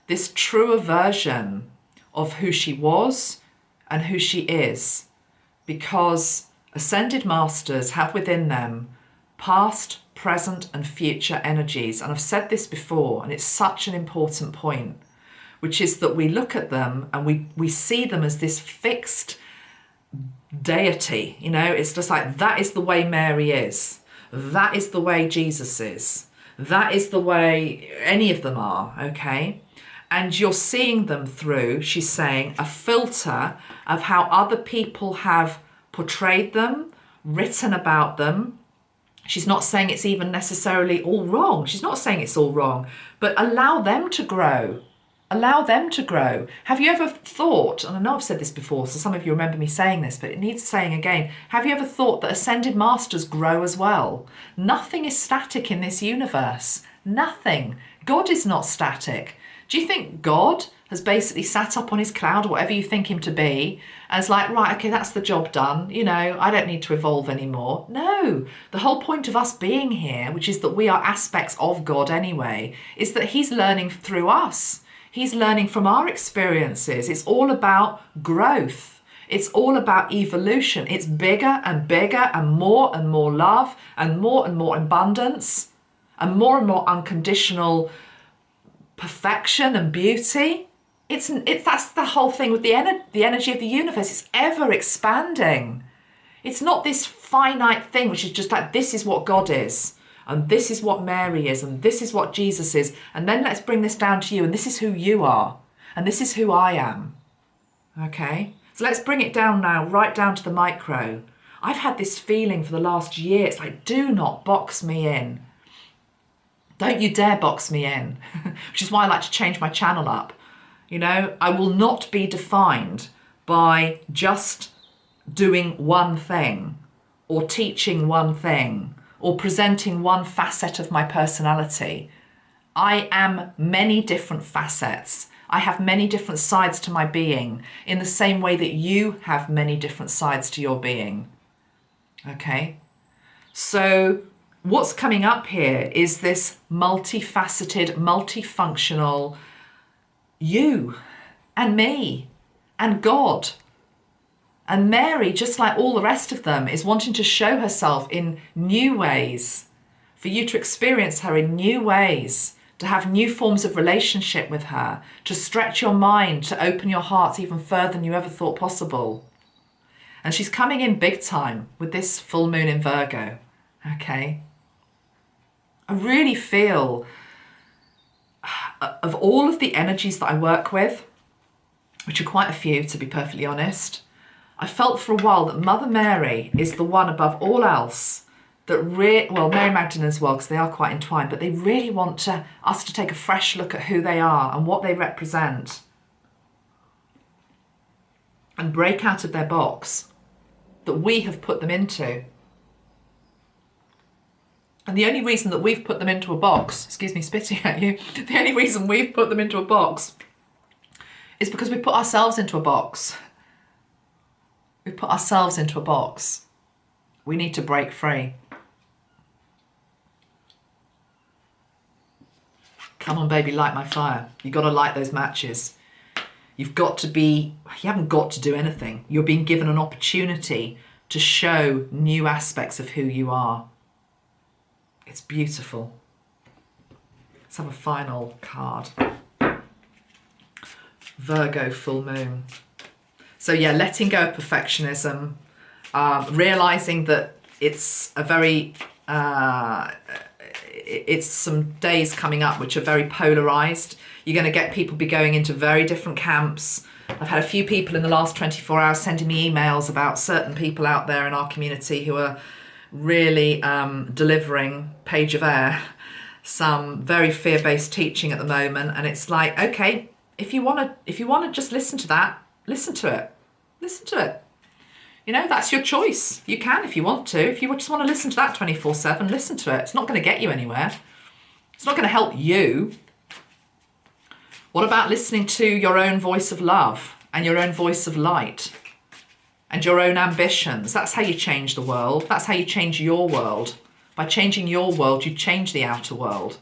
this truer version of who she was and who she is, because ascended masters have within them past, present and future energies. And I've said this before, and it's such an important point, which is that we look at them and we see them as this fixed deity. You know, it's just like, that is the way Mary is. That is the way Jesus is. That is the way any of them are, okay? And you're seeing them through, she's saying, a filter of how other people have portrayed them, written about them. She's not saying it's even necessarily all wrong. She's not saying it's all wrong, but allow them to grow. Allow them to grow. Have you ever thought, and I know I've said this before, so some of you remember me saying this, but it needs saying again. Have you ever thought that ascended masters grow as well? Nothing is static in this universe. Nothing. God is not static. Do you think God has basically sat up on his cloud, or whatever you think him to be, and it's like, right, okay, that's the job done. You know, I don't need to evolve anymore. No, the whole point of us being here, which is that we are aspects of God anyway, is that he's learning through us. He's learning from our experiences. It's all about growth. It's all about evolution. It's bigger and bigger and more love and more abundance and more unconditional perfection and beauty. That's the whole thing with the energy of the universe. It's ever expanding. It's not this finite thing which is just like, this is what God is, and this is what Mary is, and this is what Jesus is, and then let's bring this down to you, and this is who you are, and this is who I am. Okay? So let's bring it down now, right down to the micro. I've had this feeling for the last year. It's like, do not box me in. Don't you dare box me in, which is why I like to change my channel up. You know, I will not be defined by just doing one thing or teaching one thing or presenting one facet of my personality. I am many different facets. I have many different sides to my being, in the same way that you have many different sides to your being. Okay? So what's coming up here is this multifaceted, multifunctional you and me and God. And Mary, just like all the rest of them, is wanting to show herself in new ways, for you to experience her in new ways, to have new forms of relationship with her, to stretch your mind, to open your heart even further than you ever thought possible. And she's coming in big time with this full moon in Virgo. Okay? I really feel, of all of the energies that I work with, which are quite a few to be perfectly honest, I felt for a while that Mother Mary is the one above all else that well, Mary Magdalene as well, because they are quite entwined, but they really want us to take a fresh look at who they are and what they represent and break out of their box that we have put them into. And the only reason that we've put them into a box, excuse me spitting at you, the only reason we've put them into a box is because we put ourselves into a box. We put ourselves into a box. We need to break free. Come on, baby, light my fire. You've got to light those matches. You haven't got to do anything. You're being given an opportunity to show new aspects of who you are. It's beautiful. Let's have a final card. Virgo Full Moon. So yeah, letting go of perfectionism, realizing that it's a very, it's some days coming up which are very polarized. You're going to get people be going into very different camps. I've had a few people in the last 24 hours sending me emails about certain people out there in our community who are really delivering page of air, some very fear-based teaching at the moment. And it's like, okay, if you want to just listen to that, listen to it. Listen to it. You know, that's your choice. You can if you want to. If you just want to listen to that 24/7, listen to it. It's not going to get you anywhere. It's not going to help you. What about listening to your own voice of love and your own voice of light and your own ambitions? That's how you change the world. That's how you change your world. By changing your world, you change the outer world.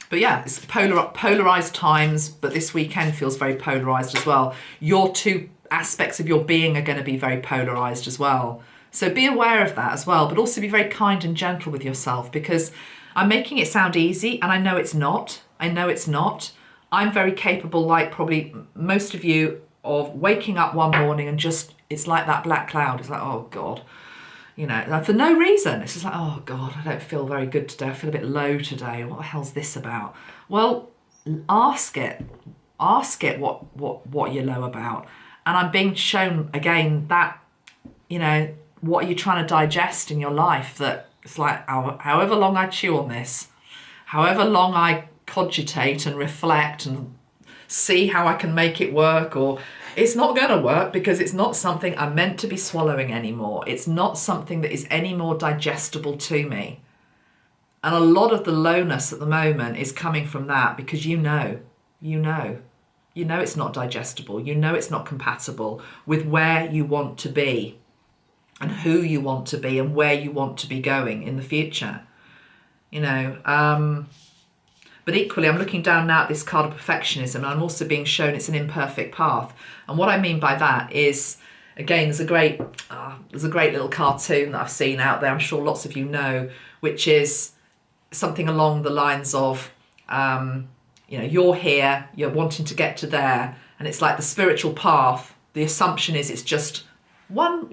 But yeah, it's polarized times, but this weekend feels very polarized as well. Your two aspects of your being are going to be very polarized as well. So be aware of that as well, but also be very kind and gentle with yourself, because I'm making it sound easy and I know it's not. I know it's not. I'm very capable, like probably most of you, of waking up one morning and just, it's like that black cloud. It's like, oh God. You know, for no reason. It's just like, oh God, I don't feel very good today. I feel a bit low today. What the hell's this about? Well, ask it. Ask it what you're low about. And I'm being shown again that, you know, what are you trying to digest in your life? That it's like, however long I chew on this, however long I cogitate and reflect and see how I can make it work, or it's not going to work because it's not something I'm meant to be swallowing anymore. It's not something that is any more digestible to me. And a lot of the lowness at the moment is coming from that, because you know it's not digestible. You know it's not compatible with where you want to be and who you want to be and where you want to be going in the future. But equally, I'm looking down now at this card of perfectionism, and I'm also being shown it's an imperfect path. And what I mean by that is, again, there's a great little cartoon that I've seen out there, I'm sure lots of you know, which is something along the lines of, you're here, you're wanting to get to there, and it's like the spiritual path. The assumption is it's just one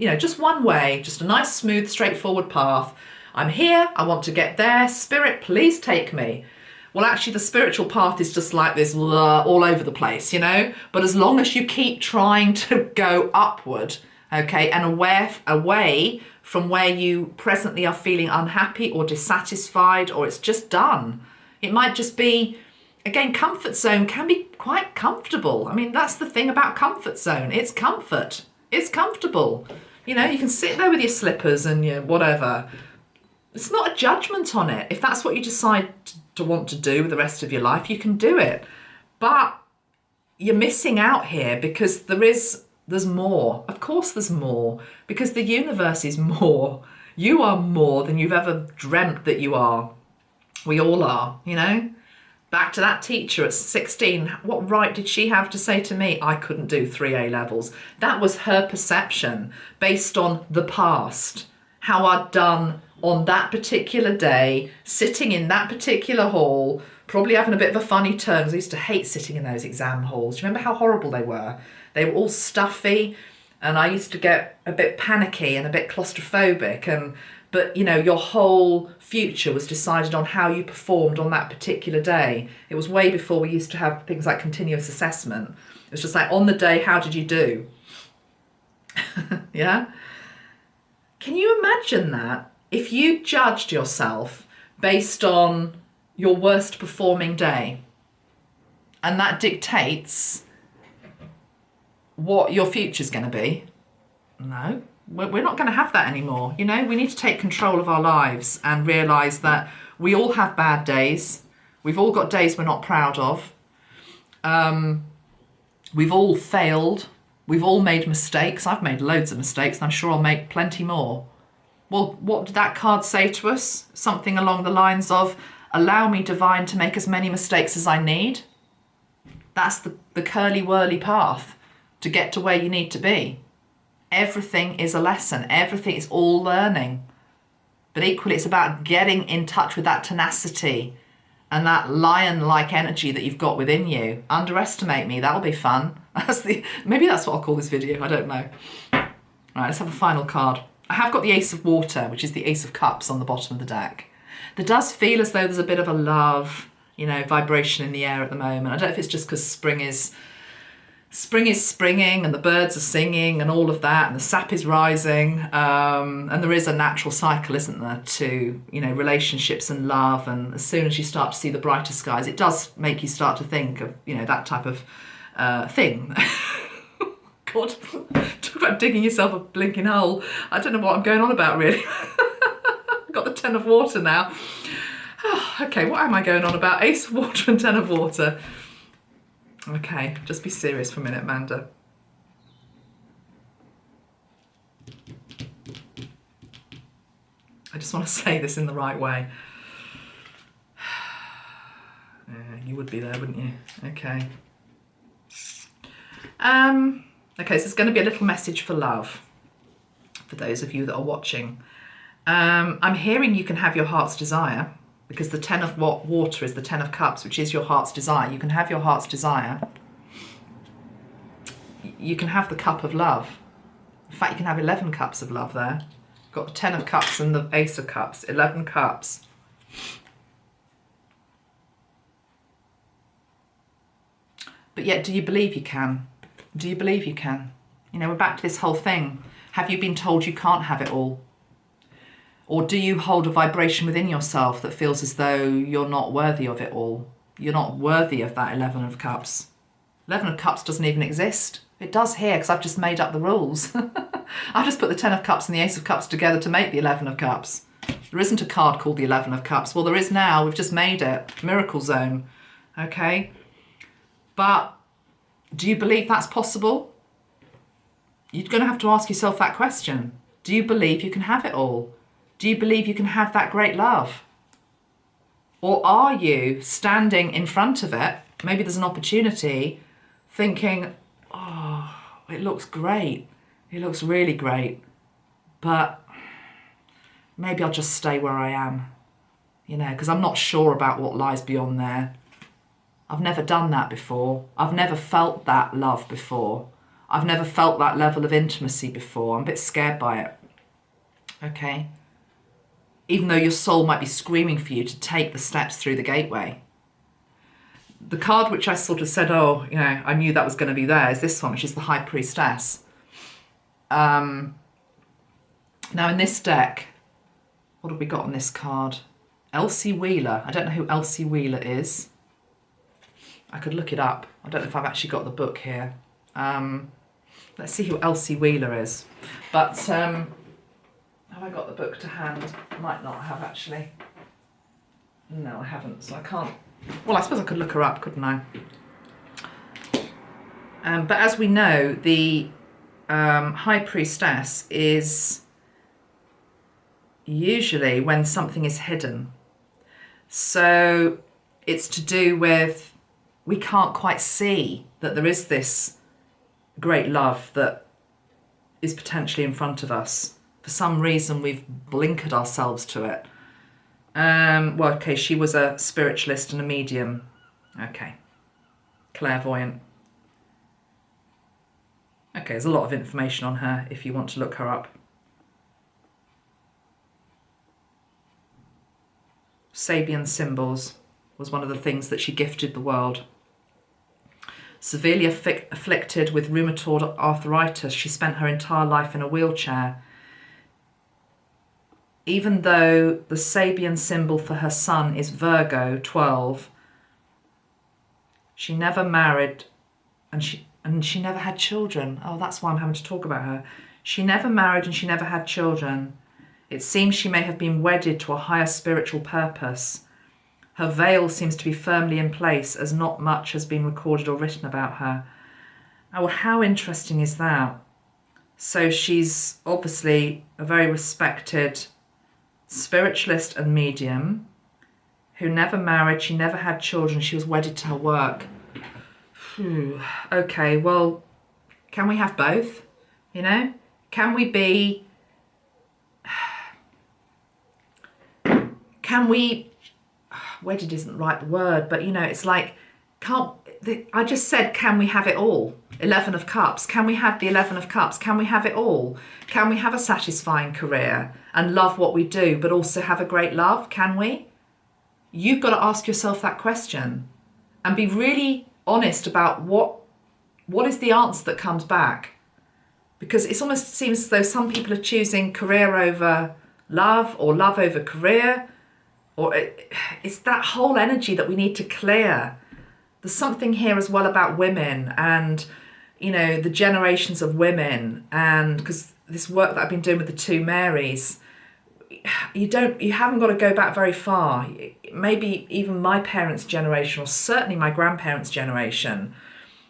way, just a nice, smooth, straightforward path. I'm here, I want to get there, spirit, please take me. Well, actually, the spiritual path is just like this all over the place, But as long as you keep trying to go upward, okay, and away from where you presently are feeling unhappy or dissatisfied, or it's just done. It might just be, again, comfort zone can be quite comfortable. I mean, that's the thing about comfort zone. It's comfort. It's comfortable. You can sit there with your slippers and your whatever. It's not a judgment on it. If that's what you decide to want to do with the rest of your life, you can do it. But you're missing out here, because there's more. Of course there's more, because the universe is more. You are more than you've ever dreamt that you are. We all are, Back to that teacher at 16, what right did she have to say to me I couldn't do 3 A levels? That was her perception based on the past, how I'd done on that particular day, sitting in that particular hall, probably having a bit of a funny turn, because I used to hate sitting in those exam halls. Do you remember how horrible they were? They were all stuffy, and I used to get a bit panicky and a bit claustrophobic. But your whole future was decided on how you performed on that particular day. It was way before we used to have things like continuous assessment. It was just like, on the day, how did you do? Yeah? Can you imagine that? If you judged yourself based on your worst performing day, and that dictates what your future's going to be, no, we're not going to have that anymore. We need to take control of our lives and realise that we all have bad days. We've all got days we're not proud of. We've all failed. We've all made mistakes. I've made loads of mistakes, and I'm sure I'll make plenty more. Well, what did that card say to us? Something along the lines of, allow me, divine, to make as many mistakes as I need. That's the curly-whirly path to get to where you need to be. Everything is a lesson. Everything is all learning. But equally, it's about getting in touch with that tenacity and that lion-like energy that you've got within you. Underestimate me. That'll be fun. Maybe that's what I'll call this video. I don't know. All right, let's have a final card. I have got the Ace of Water, which is the Ace of Cups on the bottom of the deck. There does feel as though there's a bit of a love, vibration in the air at the moment. I don't know if it's just because spring is springing and the birds are singing and all of that, and the sap is rising. And there is a natural cycle, isn't there, to, relationships and love. And as soon as you start to see the brighter skies, it does make you start to think of, that type of thing. God, talk about digging yourself a blinking hole. I don't know what I'm going on about, really. I've got the 10 of water now. Okay, what am I going on about? Ace of Water and 10 of Water. Okay, just be serious for a minute, Amanda. I just want to say this in the right way. Yeah, you would be there, wouldn't you? Okay. Okay, so it's going to be a little message for love for those of you that are watching. I'm hearing you can have your heart's desire, because the 10 of water is the 10 of cups, which is your heart's desire. You can have your heart's desire. You can have the cup of love. In fact, you can have 11 cups of love there. Got the 10 of cups and the Ace of Cups, 11 cups. But yet, do you believe you can? Do you believe you can? We're back to this whole thing. Have you been told you can't have it all? Or do you hold a vibration within yourself that feels as though you're not worthy of it all? You're not worthy of that 11 of Cups. 11 of Cups doesn't even exist. It does here, because I've just made up the rules. I've just put the 10 of Cups and the Ace of Cups together to make the 11 of Cups. There isn't a card called the 11 of Cups. Well, there is now. We've just made it. Miracle Zone. Okay? But do you believe that's possible? You're going to have to ask yourself that question. Do you believe you can have it all? Do you believe you can have that great love? Or are you standing in front of it, maybe there's an opportunity, thinking, oh, it looks great. It looks really great. But maybe I'll just stay where I am, you know, because I'm not sure about what lies beyond there. I've never done that before. I've never felt that love before. I've never felt that level of intimacy before. I'm a bit scared by it. Okay? Even though your soul might be screaming for you to take the steps through the gateway. The card which I sort of said, oh, you know, I knew that was going to be there, is this one, which is the High Priestess. Now in this deck, what have we got on this card? Elsie Wheeler. I don't know who Elsie Wheeler is. I could look it up. I don't know if I've actually got the book here. Let's see who Elsie Wheeler is. But have I got the book to hand? Might not have, actually. No, I haven't, so I can't. Well, I suppose I could look her up, couldn't I? But as we know, the High Priestess is usually when something is hidden. So it's to do with, we can't quite see that there is this great love that is potentially in front of us. For some reason, we've blinkered ourselves to it. Well, okay, she was a spiritualist and a medium. Okay. Clairvoyant. Okay, there's a lot of information on her if you want to look her up. Sabian symbols was one of the things that she gifted the world. Severely afflicted with rheumatoid arthritis, she spent her entire life in a wheelchair. Even though the Sabian symbol for her son is Virgo 12, she never married and she never had children. Oh, that's why I'm having to talk about her. She never married and she never had children. It seems she may have been wedded to a higher spiritual purpose. Her veil seems to be firmly in place as not much has been recorded or written about her. Oh, well, how interesting is that? So she's obviously a very respected spiritualist and medium who never married, she never had children, she was wedded to her work. Okay, well, can we have both? You know? Can we be... Can we... Wedded isn't the right word, but, you know, it's like, I just said, can we have it all? 11 of Cups. Can we have the 11 of Cups? Can we have it all? Can we have a satisfying career and love what we do, but also have a great love? Can we? You've got to ask yourself that question and be really honest about what is the answer that comes back. Because it almost seems as though some people are choosing career over love or love over career. Or it's that whole energy that we need to clear. There's something here as well about women and, you know, the generations of women, and because this work that I've been doing with the two Marys, you haven't got to go back very far. Maybe even my parents' generation, or certainly my grandparents' generation,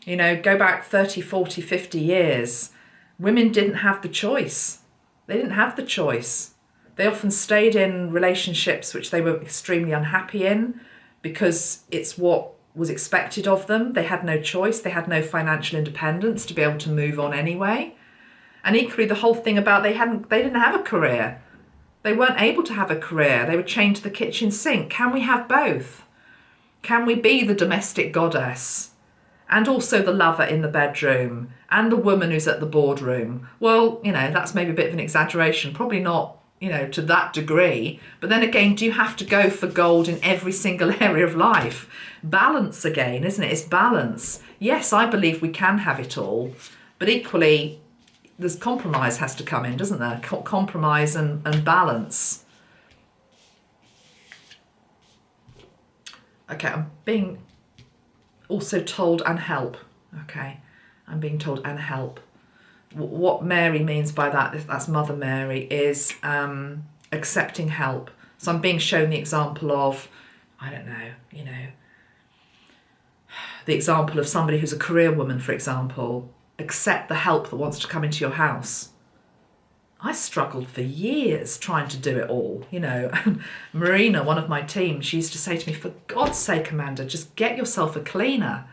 you know, go back 30, 40, 50 years. Women didn't have the choice. They didn't have the choice. They often stayed in relationships which they were extremely unhappy in because it's what was expected of them. They had no choice. They had no financial independence to be able to move on anyway. And equally, the whole thing about they didn't have a career. They weren't able to have a career. They were chained to the kitchen sink. Can we have both? Can we be the domestic goddess and also the lover in the bedroom and the woman who's at the boardroom? Well, you know, that's maybe a bit of an exaggeration. Probably not, you know, to that degree. But then again, do you have to go for gold in every single area of life? Balance again, isn't it? It's balance. Yes, I believe we can have it all, but equally, there's compromise has to come in, doesn't there? Compromise and balance. Okay, I'm being also told and help. Okay, I'm being told and help. What Mary means by that, that's Mother Mary, is accepting help. So I'm being shown the example of, I don't know, you know, the example of somebody who's a career woman, for example, accept the help that wants to come into your house. I struggled for years trying to do it all, you know. Marina, one of my team, she used to say to me, for God's sake, Amanda, just get yourself a cleaner.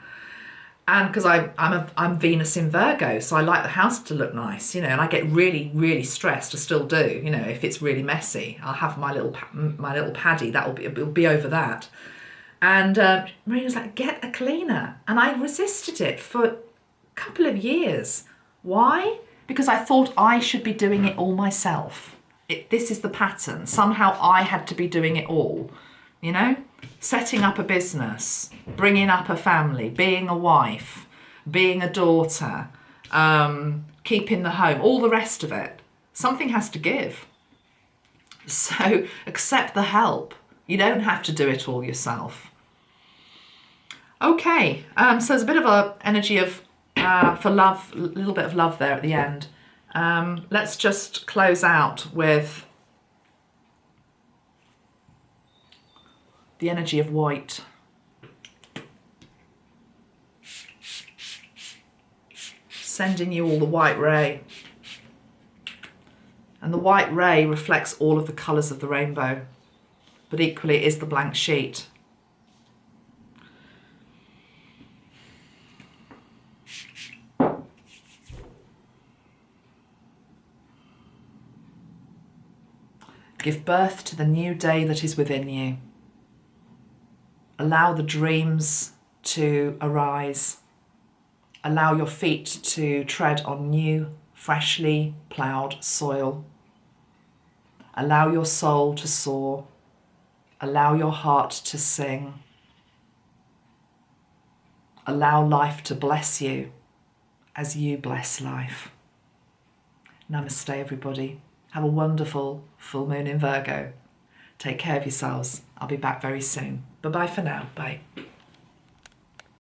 And because I'm Venus in Virgo, so I like the house to look nice, you know, and I get really, really stressed. I still do, you know, if it's really messy. I'll have my little paddy, it'll be over that. And Marina was like, get a cleaner. And I resisted it for a couple of years. Why? Because I thought I should be doing it all myself. This is the pattern. Somehow I had to be doing it all, you know? Setting up a business, bringing up a family, being a wife, being a daughter, keeping the home, all the rest of it. Something has to give. So accept the help. You don't have to do it all yourself. Okay, so there's a bit of an energy of for love, a little bit of love there at the end. Let's just close out with the energy of white. Sending you all the white ray. And the white ray reflects all of the colours of the rainbow, but equally it is the blank sheet. Give birth to the new day that is within you. Allow the dreams to arise. Allow your feet to tread on new, freshly ploughed soil. Allow your soul to soar. Allow your heart to sing. Allow life to bless you as you bless life. Namaste, everybody. Have a wonderful full moon in Virgo. Take care of yourselves. I'll be back very soon. Bye-bye for now. Bye.